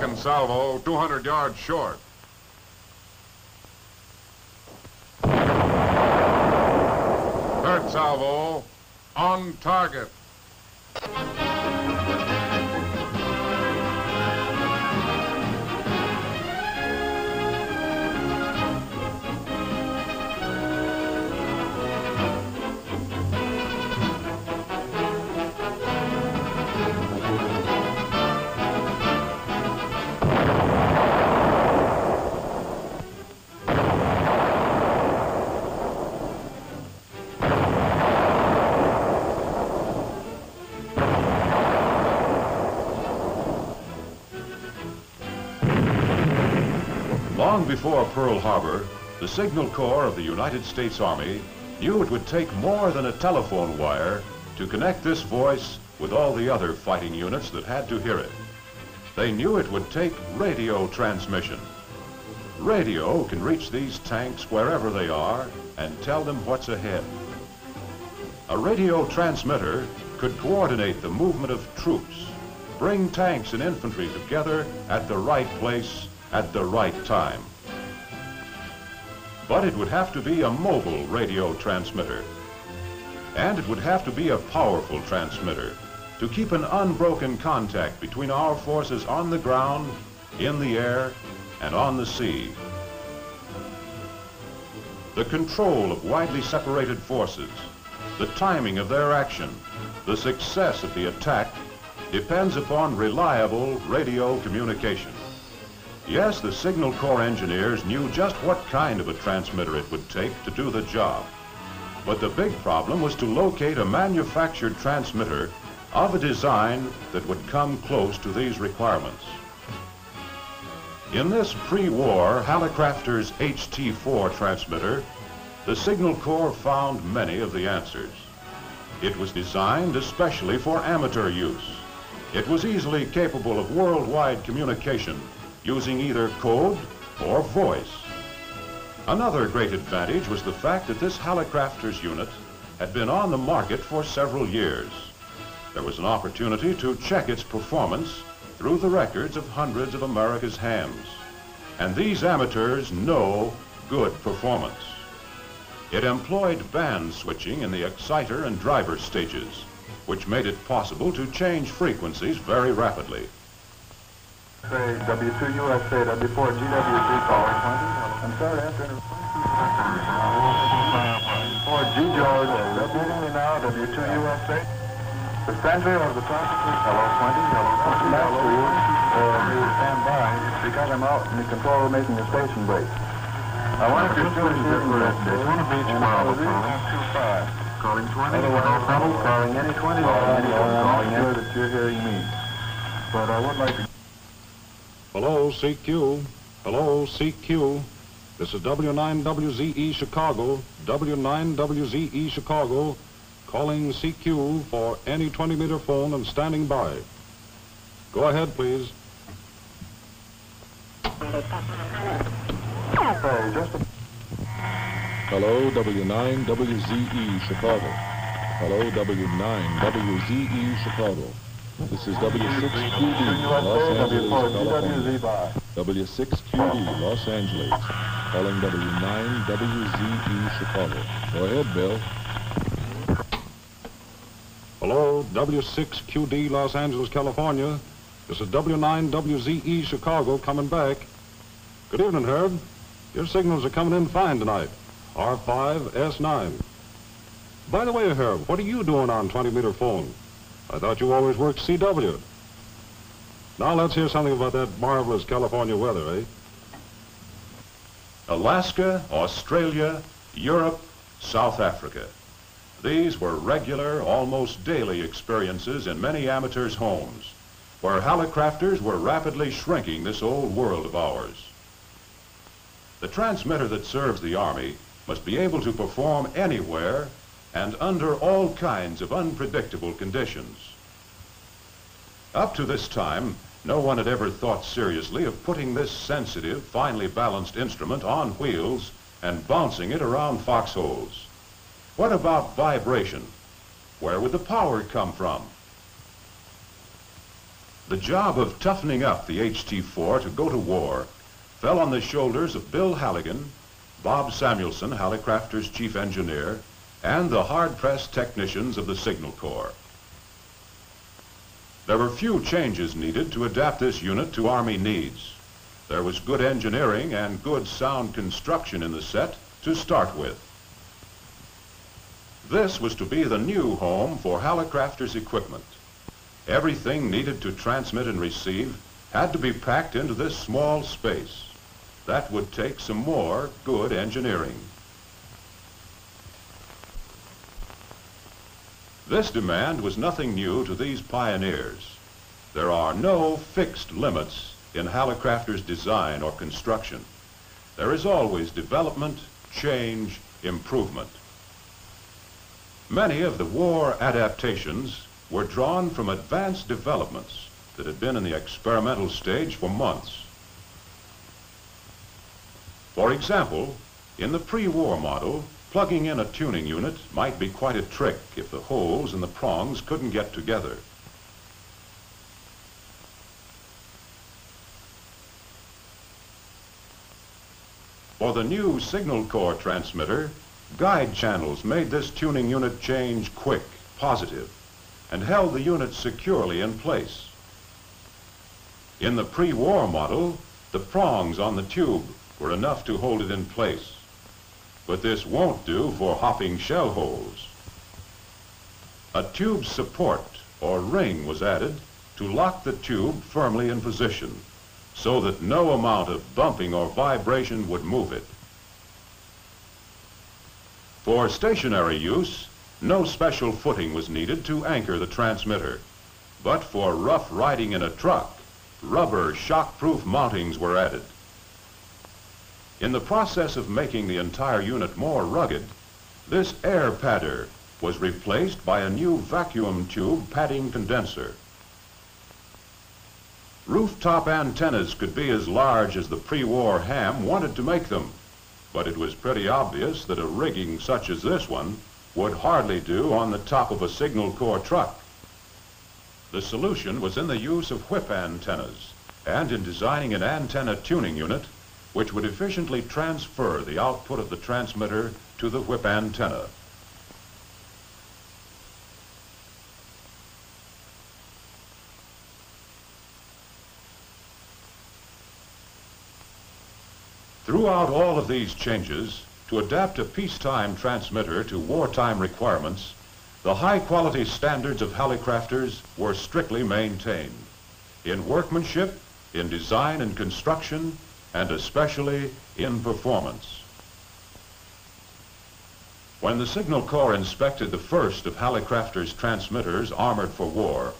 Second salvo, 200 yards short. Third salvo, on target. Long before Pearl Harbor, the Signal Corps of the United States Army knew it would take more than a telephone wire to connect this voice with all the other fighting units that had to hear it. They knew it would take radio transmission. Radio can reach these tanks wherever they are and tell them what's ahead. A radio transmitter could coordinate the movement of troops, bring tanks and infantry together at the right place at the right time. But it would have to be a mobile radio transmitter. And it would have to be a powerful transmitter to keep an unbroken contact between our forces on the ground, in the air, and on the sea. The control of widely separated forces, the timing of their action, the success of the attack depends upon reliable radio communication. Yes, the Signal Corps engineers knew just what kind of a transmitter it would take to do the job. But the big problem was to locate a manufactured transmitter of a design that would come close to these requirements. In this pre-war Hallicrafter's HT4 transmitter, the Signal Corps found many of the answers. It was designed especially for amateur use. It was easily capable of worldwide communication using either code or voice. Another great advantage was the fact that this Hallicrafter's unit had been on the market for several years. There was an opportunity to check its performance through the records of hundreds of America's hams. And these amateurs know good performance. It employed band switching in the exciter and driver stages, which made it possible to change frequencies very rapidly. Say W2 USA, W4 GWZ, caller 20. I'm sorry to answer. 4 G George, repeating me now, W2 USA. The center of the transmitter, hello 20, hello 20, hello. Please stand by, because I'm out in the control room making a station break. I want to do one of each mile, calling 20, calling any 20, calling sure that you're hearing me. But I would like to... Hello, CQ. Hello, CQ. This is W9WZE Chicago, W9WZE Chicago, calling CQ for any 20-meter phone and standing by. Go ahead, please. Hello, W9WZE Chicago. Hello, W9WZE Chicago. This is W6QD, Los Angeles, California. W6QD, Los Angeles, calling W9WZE Chicago. Go ahead, Bill. Hello, W6QD, Los Angeles, California. This is W9WZE Chicago coming back. Good evening, Herb. Your signals are coming in fine tonight. R5S9. By the way, Herb, what are you doing on 20-meter phone? I thought you always worked CW. Now let's hear something about that marvelous California weather, eh? Alaska, Australia, Europe, South Africa. These were regular, almost daily experiences in many amateurs' homes, where Hallicrafters were rapidly shrinking this old world of ours. The transmitter that serves the Army must be able to perform anywhere and under all kinds of unpredictable conditions. Up to this time, no one had ever thought seriously of putting this sensitive, finely balanced instrument on wheels and bouncing it around foxholes. What about vibration? Where would the power come from? The job of toughening up the HT-4 to go to war fell on the shoulders of Bill Halligan, Bob Samuelson, Hallicrafter's chief engineer, and the hard-pressed technicians of the Signal Corps. There were few changes needed to adapt this unit to Army needs. There was good engineering and good sound construction in the set to start with. This was to be the new home for Hallicrafter's equipment. Everything needed to transmit and receive had to be packed into this small space. That would take some more good engineering. This demand was nothing new to these pioneers. There are no fixed limits in Hallicrafter's design or construction. There is always development, change, improvement. Many of the war adaptations were drawn from advanced developments that had been in the experimental stage for months. For example, in the pre-war model, plugging in a tuning unit might be quite a trick if the holes in the prongs couldn't get together. For the new Signal Corps transmitter, guide channels made this tuning unit change quick, positive, and held the unit securely in place. In the pre-war model, the prongs on the tube were enough to hold it in place. But this won't do for hopping shell holes. A tube support or ring was added to lock the tube firmly in position so that no amount of bumping or vibration would move it. For stationary use, no special footing was needed to anchor the transmitter. But for rough riding in a truck, rubber shock-proof mountings were added. In the process of making the entire unit more rugged, this air padder was replaced by a new vacuum tube padding condenser. Rooftop antennas could be as large as the pre-war ham wanted to make them, but it was pretty obvious that a rigging such as this one would hardly do on the top of a Signal Corps truck. The solution was in the use of whip antennas and in designing an antenna tuning unit which would efficiently transfer the output of the transmitter to the whip antenna. Throughout all of these changes, to adapt a peacetime transmitter to wartime requirements, the high-quality standards of Hallicrafters were strictly maintained in workmanship, in design and construction, and especially in performance. When the Signal Corps inspected the first of Hallicrafter's transmitters armored for war,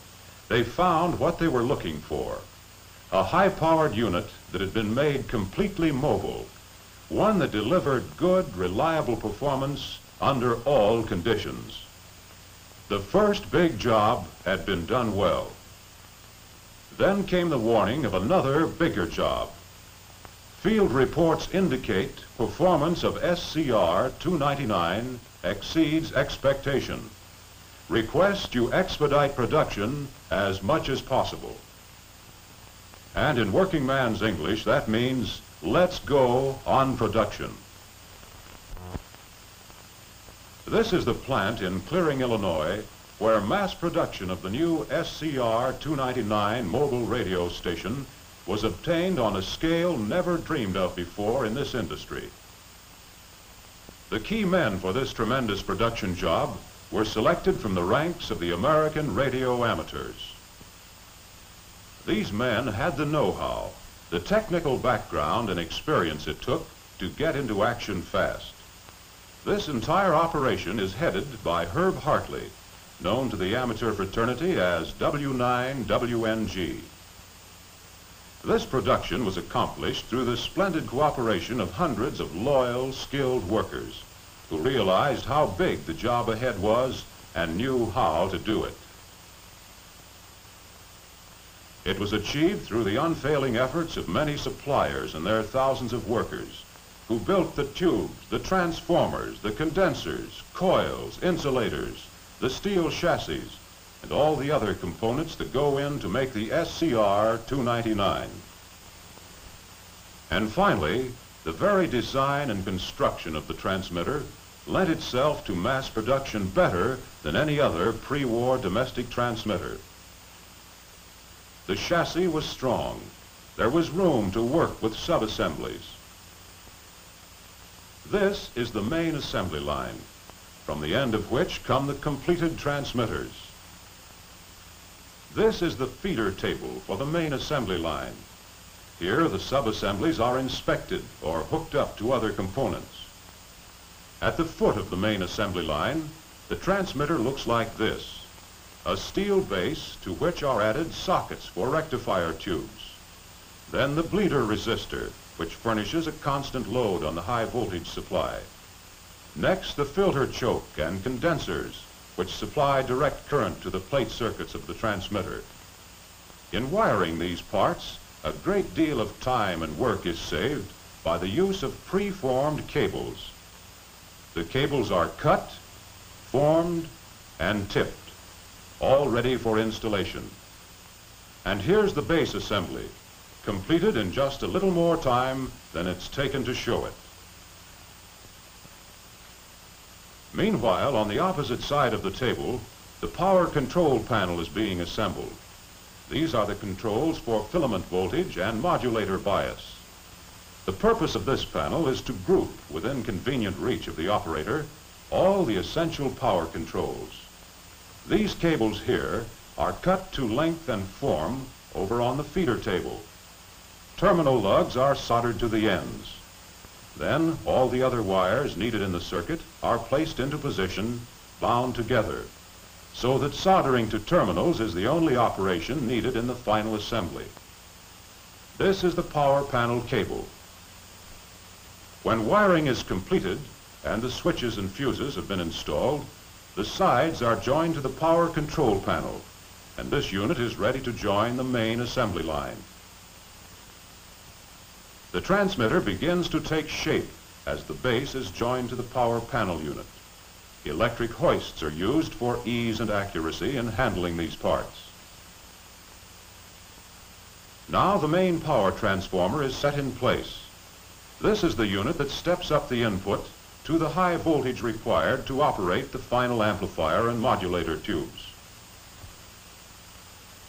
they found what they were looking for: a high-powered unit that had been made completely mobile, one that delivered good, reliable performance under all conditions. The first big job had been done well. Then came the warning of another bigger job. Field reports indicate performance of SCR-299 exceeds expectation. Request you expedite production as much as possible. And in working man's English, that means let's go on production. This is the plant in Clearing, Illinois, where mass production of the new SCR-299 mobile radio station was obtained on a scale never dreamed of before in this industry. The key men for this tremendous production job were selected from the ranks of the American radio amateurs. These men had the know-how, the technical background and experience it took to get into action fast. This entire operation is headed by Herb Hartley, known to the amateur fraternity as W9WNG. This production was accomplished through the splendid cooperation of hundreds of loyal, skilled workers who realized how big the job ahead was and knew how to do it. It was achieved through the unfailing efforts of many suppliers and their thousands of workers who built the tubes, the transformers, the condensers, coils, insulators, the steel chassis, and all the other components that go in to make the SCR-299. And finally, the very design and construction of the transmitter lent itself to mass production better than any other pre-war domestic transmitter. The chassis was strong. There was room to work with sub-assemblies. This is the main assembly line, from the end of which come the completed transmitters. This is the feeder table for the main assembly line. Here, the sub-assemblies are inspected or hooked up to other components. At the foot of the main assembly line, the transmitter looks like this: a steel base to which are added sockets for rectifier tubes. Then the bleeder resistor, which furnishes a constant load on the high voltage supply. Next, the filter choke and condensers, which supply direct current to the plate circuits of the transmitter. In wiring these parts, a great deal of time and work is saved by the use of pre-formed cables. The cables are cut, formed, and tipped, all ready for installation. And here's the base assembly, completed in just a little more time than it's taken to show it. Meanwhile, on the opposite side of the table, the power control panel is being assembled. These are the controls for filament voltage and modulator bias. The purpose of this panel is to group, within convenient reach of the operator, all the essential power controls. These cables here are cut to length and form over on the feeder table. Terminal lugs are soldered to the ends. Then all the other wires needed in the circuit are placed into position, bound together, so that soldering to terminals is the only operation needed in the final assembly. This is the power panel cable. When wiring is completed and the switches and fuses have been installed, the sides are joined to the power control panel, and this unit is ready to join the main assembly line. The transmitter begins to take shape as the base is joined to the power panel unit. Electric hoists are used for ease and accuracy in handling these parts. Now the main power transformer is set in place. This is the unit that steps up the input to the high voltage required to operate the final amplifier and modulator tubes.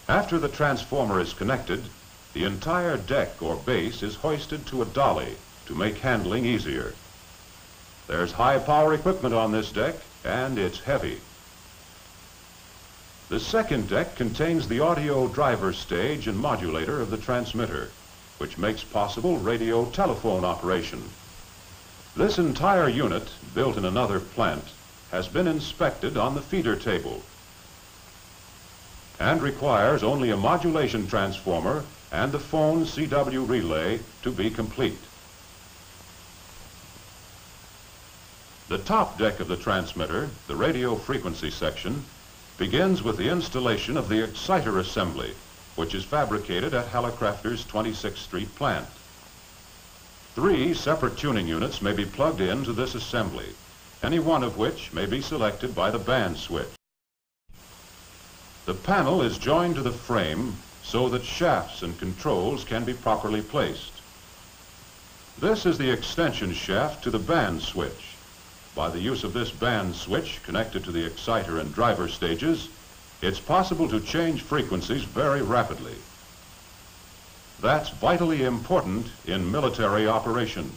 After the transformer is connected, the entire deck or base is hoisted to a dolly to make handling easier. There's high power equipment on this deck, and it's heavy. The second deck contains the audio driver stage and modulator of the transmitter, which makes possible radio telephone operation. This entire unit, built in another plant, has been inspected on the feeder table and requires only a modulation transformer and the phone CW relay to be complete. The top deck of the transmitter, the radio frequency section, begins with the installation of the exciter assembly, which is fabricated at Hallicrafter's 26th Street plant. 3 separate tuning units may be plugged into this assembly, any one of which may be selected by the band switch. The panel is joined to the frame so that shafts and controls can be properly placed. This is the extension shaft to the band switch. By the use of this band switch connected to the exciter and driver stages, it's possible to change frequencies very rapidly. That's vitally important in military operation.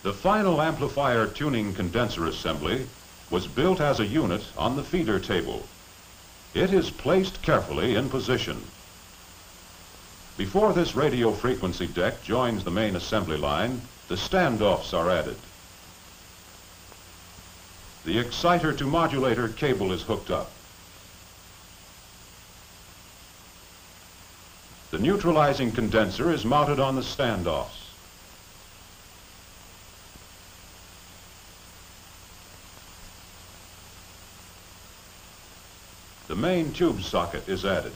The final amplifier tuning condenser assembly was built as a unit on the feeder table. It is placed carefully in position. Before this radio frequency deck joins the main assembly line, the standoffs are added. The exciter to modulator cable is hooked up. The neutralizing condenser is mounted on the standoffs. The main tube socket is added.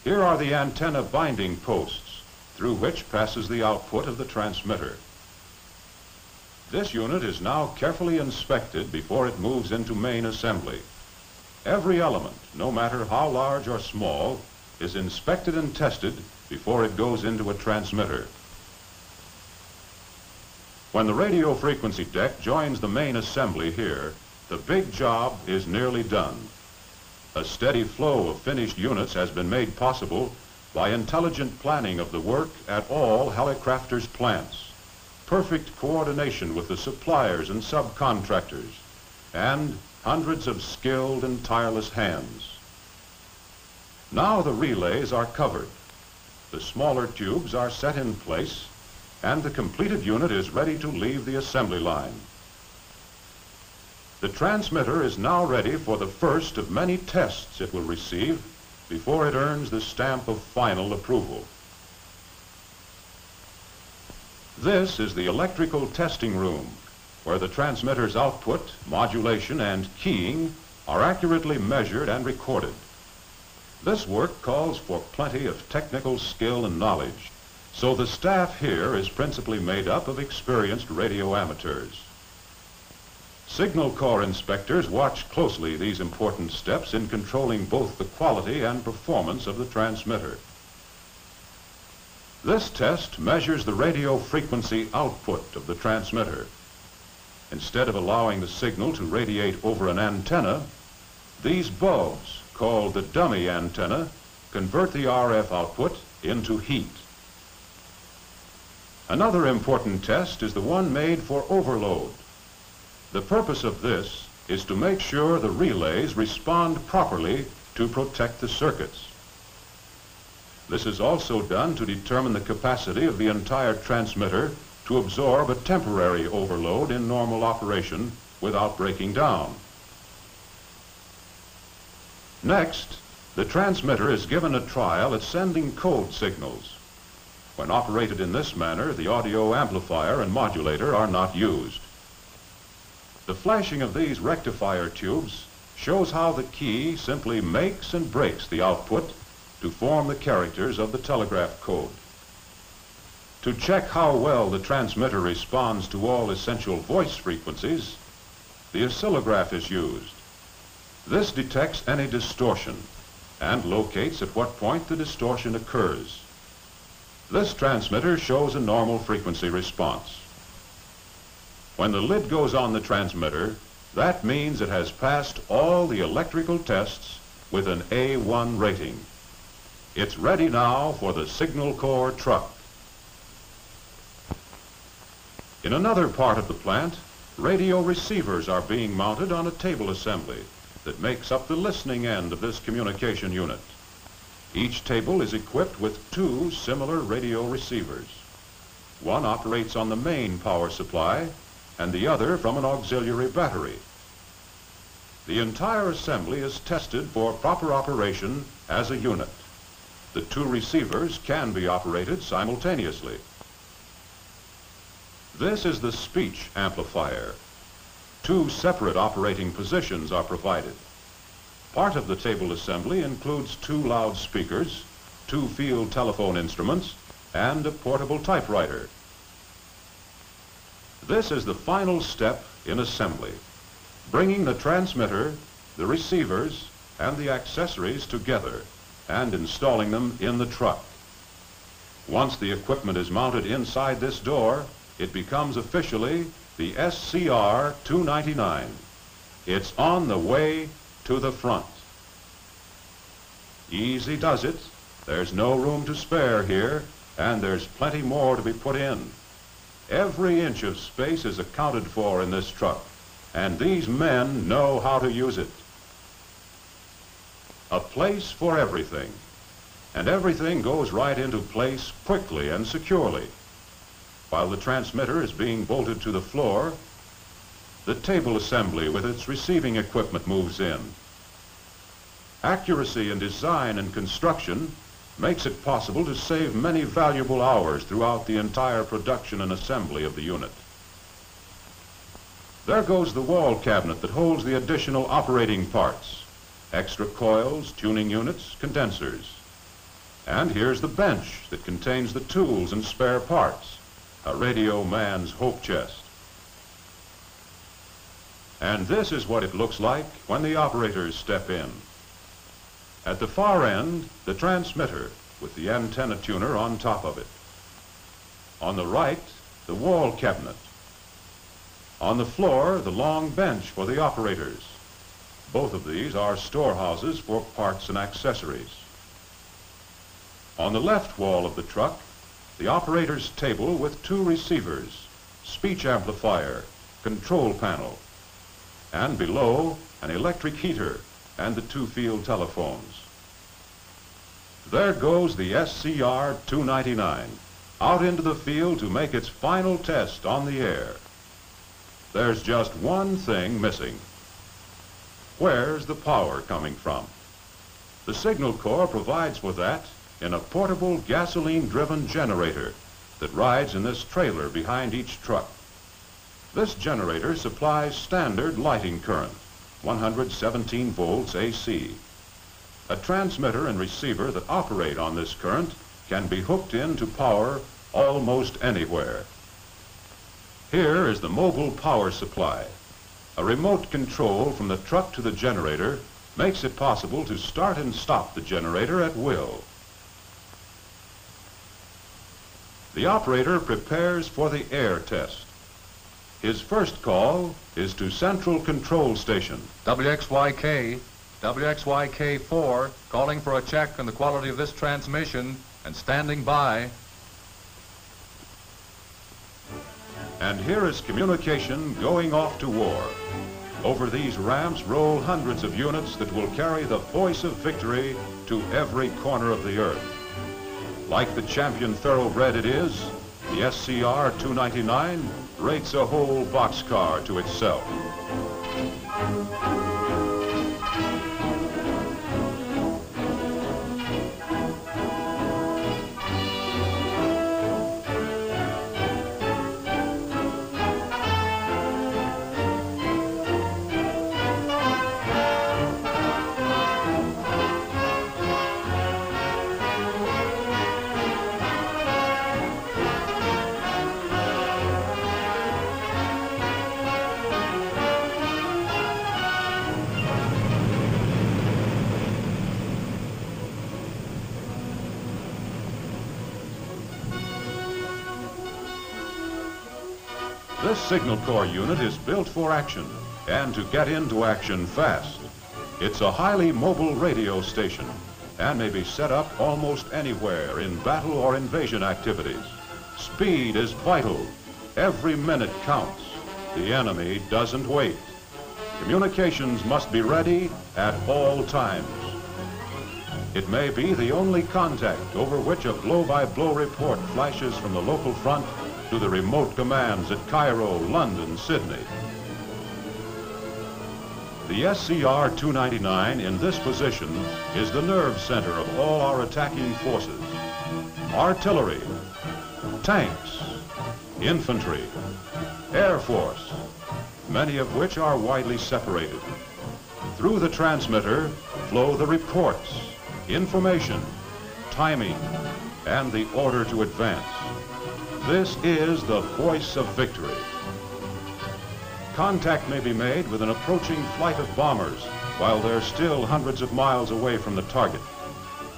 Here are the antenna binding posts through which passes the output of the transmitter. This unit is now carefully inspected before it moves into main assembly. Every element, no matter how large or small, is inspected and tested before it goes into a transmitter. When the radio frequency deck joins the main assembly here, the big job is nearly done. A steady flow of finished units has been made possible by intelligent planning of the work at all Hallicrafters plants, perfect coordination with the suppliers and subcontractors, and hundreds of skilled and tireless hands. Now the relays are covered. The smaller tubes are set in place, and the completed unit is ready to leave the assembly line. The transmitter is now ready for the first of many tests it will receive before it earns the stamp of final approval. This is the electrical testing room, where the transmitter's output, modulation, and keying are accurately measured and recorded. This work calls for plenty of technical skill and knowledge, so the staff here is principally made up of experienced radio amateurs. Signal Corps inspectors watch closely these important steps in controlling both the quality and performance of the transmitter. This test measures the radio frequency output of the transmitter. Instead of allowing the signal to radiate over an antenna, these bulbs, called the dummy antenna, convert the RF output into heat. Another important test is the one made for overload. The purpose of this is to make sure the relays respond properly to protect the circuits. This is also done to determine the capacity of the entire transmitter to absorb a temporary overload in normal operation without breaking down. Next, the transmitter is given a trial at sending code signals. When operated in this manner, the audio amplifier and modulator are not used. The flashing of these rectifier tubes shows how the key simply makes and breaks the output to form the characters of the telegraph code. To check how well the transmitter responds to all essential voice frequencies, the oscillograph is used. This detects any distortion and locates at what point the distortion occurs. This transmitter shows a normal frequency response. When the lid goes on the transmitter, that means it has passed all the electrical tests with an A1 rating. It's ready now for the Signal Corps truck. In another part of the plant, radio receivers are being mounted on a table assembly that makes up the listening end of this communication unit. Each table is equipped with two similar radio receivers. One operates on the main power supply and the other from an auxiliary battery. The entire assembly is tested for proper operation as a unit. The two receivers can be operated simultaneously. This is the speech amplifier. Two separate operating positions are provided. Part of the table assembly includes two loudspeakers, two field telephone instruments, and a portable typewriter. This is the final step in assembly, bringing the transmitter, the receivers, and the accessories together and installing them in the truck. Once the equipment is mounted inside this door, it becomes officially the SCR 299. It's on the way to the front. Easy does it. There's no room to spare here, and there's plenty more to be put in. Every inch of space is accounted for in this truck, and these men know how to use it. A place for everything, and everything goes right into place quickly and securely. While the transmitter is being bolted to the floor, the table assembly with its receiving equipment moves in. Accuracy in design and construction makes it possible to save many valuable hours throughout the entire production and assembly of the unit. There goes the wall cabinet that holds the additional operating parts, extra coils, tuning units, condensers. And here's the bench that contains the tools and spare parts, a radio man's hope chest. And this is what it looks like when the operators step in. At the far end, the transmitter with the antenna tuner on top of it. On the right, the wall cabinet. On the floor, the long bench for the operators. Both of these are storehouses for parts and accessories. On the left wall of the truck, the operator's table with two receivers, speech amplifier, control panel, and below, an electric heater and the two field telephones. There goes the SCR-299 out into the field to make its final test on the air. There's just one thing missing. Where's the power coming from? The Signal Corps provides for that in a portable gasoline-driven generator that rides in this trailer behind each truck. This generator supplies standard lighting current, 117 volts AC. A transmitter and receiver that operate on this current can be hooked into power almost anywhere. Here is the mobile power supply. A remote control from the truck to the generator makes it possible to start and stop the generator at will. The operator prepares for the air test. His first call is to Central Control Station. WXYK, WXYK4, calling for a check on the quality of this transmission and standing by. And here is communication going off to war. Over these ramps roll hundreds of units that will carry the voice of victory to every corner of the earth. Like the champion thoroughbred it is, the SCR-299 rates a whole boxcar to itself. This Signal Corps unit is built for action and to get into action fast. It's a highly mobile radio station and may be set up almost anywhere in battle or invasion activities. Speed is vital. Every minute counts. The enemy doesn't wait. Communications must be ready at all times. It may be the only contact over which a blow-by-blow report flashes from the local front to the remote commands at Cairo, London, Sydney. The SCR-299 in this position is the nerve center of all our attacking forces. Artillery, tanks, infantry, Air Force, many of which are widely separated. Through the transmitter flow the reports, information, timing, and the order to advance. This is the voice of victory. Contact may be made with an approaching flight of bombers while they're still hundreds of miles away from the target.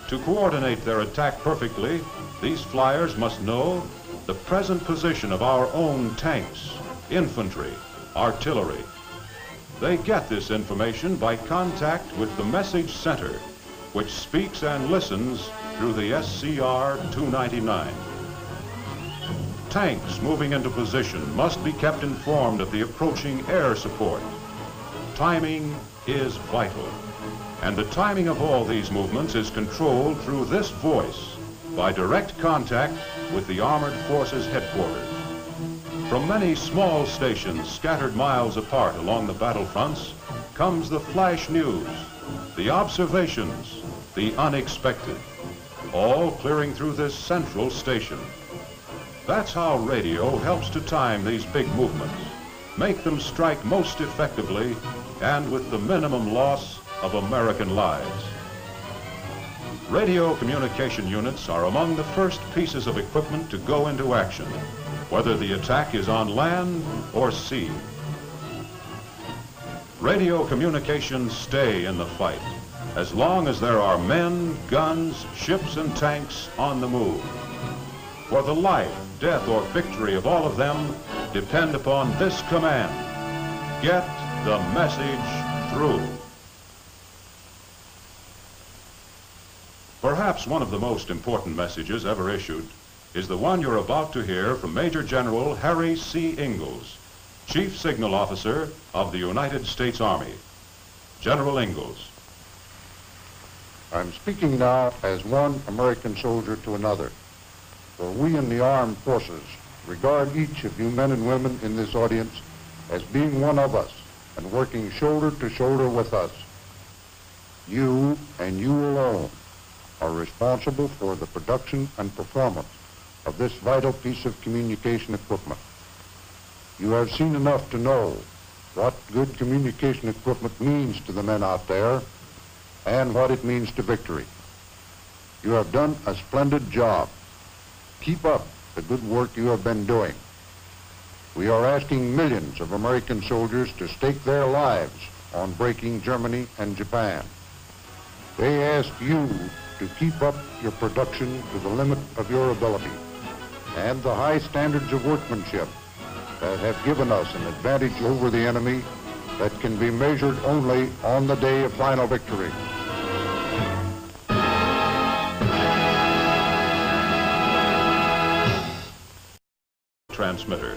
To coordinate their attack perfectly, these flyers must know the present position of our own tanks, infantry, artillery. They get this information by contact with the message center, which speaks and listens through the SCR-299. Tanks moving into position must be kept informed of the approaching air support. Timing is vital, and the timing of all these movements is controlled through this voice by direct contact with the Armored Forces headquarters. From many small stations scattered miles apart along the battlefronts comes the flash news, the observations, the unexpected, all clearing through this central station. That's how radio helps to time these big movements, make them strike most effectively and with the minimum loss of American lives. Radio communication units are among the first pieces of equipment to go into action, whether the attack is on land or sea. Radio communications stay in the fight as long as there are men, guns, ships, and tanks on the move. For the life, death, or victory of all of them depend upon this command: get the message through. Perhaps one of the most important messages ever issued is the one you're about to hear from Major General Harry C. Ingalls, Chief Signal Officer of the United States Army. General Ingalls. I'm speaking now as one American soldier to another, for we in the armed forces regard each of you men and women in this audience as being one of us and working shoulder to shoulder with us. You and you alone are responsible for the production and performance of this vital piece of communication equipment. You have seen enough to know what good communication equipment means to the men out there and what it means to victory. You have done a splendid job. Keep up the good work you have been doing. We are asking millions of American soldiers to stake their lives on breaking Germany and Japan. They ask you to keep up your production to the limit of your ability and the high standards of workmanship that have given us an advantage over the enemy that can be measured only on the day of final victory. Transmitter.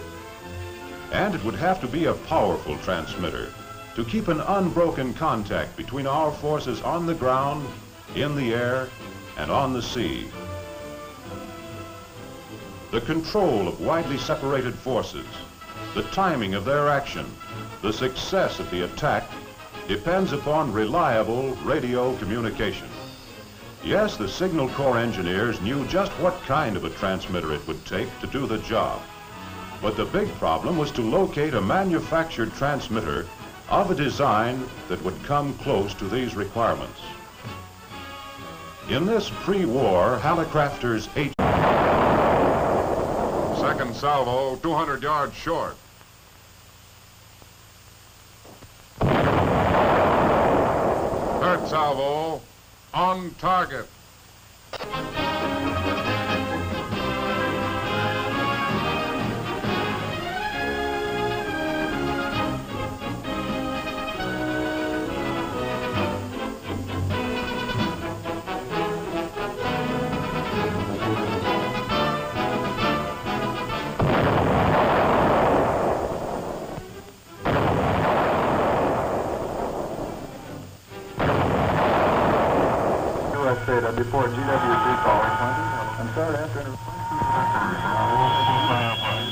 And it would have to be a powerful transmitter to keep an unbroken contact between our forces on the ground, in the air, and on the sea. The control of widely separated forces, the timing of their action, the success of the attack depends upon reliable radio communication. Yes, the Signal Corps engineers knew just what kind of a transmitter it would take to do the job. But the big problem was to locate a manufactured transmitter of a design that would come close to these requirements. In this pre-war Hallicrafters H... Second salvo, 200 yards short. Third salvo, on target. Before GWZ caller 20. I'm sorry, after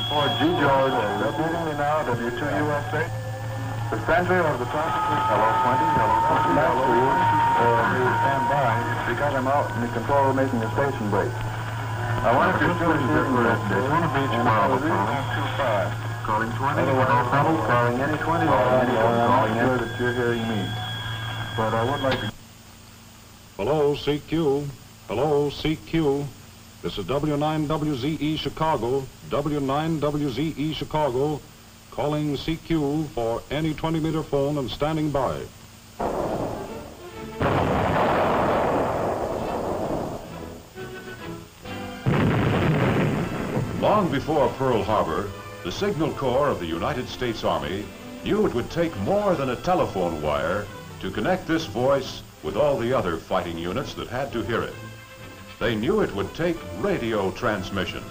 for G George, repeating me now, W2 USA. The center of the tropical hello 20, hello 20, stand by. We got him out in the control room making a station break. I wanted to still be there for that station. One of each mile. 25. Calling 20. Calling any 20. I'm sure that you're hearing me. But I would like to... Hello, CQ. Hello, CQ. This is W9WZE Chicago. W9WZE Chicago. Calling CQ for any 20-meter phone and standing by. Long before Pearl Harbor, the Signal Corps of the United States Army knew it would take more than a telephone wire to connect this voice with all the other fighting units that had to hear it. They knew it would take radio transmission.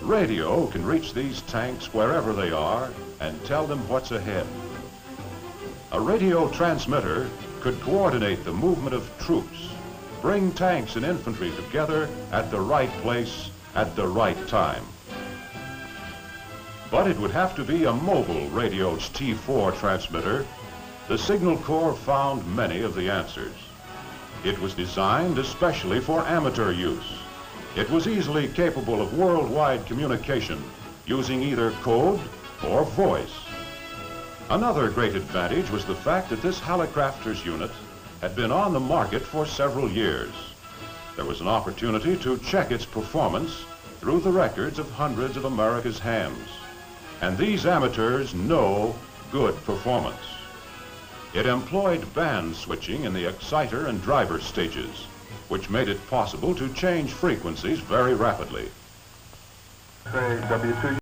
Radio can reach these tanks wherever they are and tell them what's ahead. A radio transmitter could coordinate the movement of troops, bring tanks and infantry together at the right place at the right time. But it would have to be a mobile radio T4 transmitter. The Signal Corps found many of the answers. It was designed especially for amateur use. It was easily capable of worldwide communication using either code or voice. Another great advantage was the fact that this Hallicrafters unit had been on the market for several years. There was an opportunity to check its performance through the records of hundreds of America's hams. And these amateurs know good performance. It employed band switching in the exciter and driver stages, which made it possible to change frequencies very rapidly. Say W2.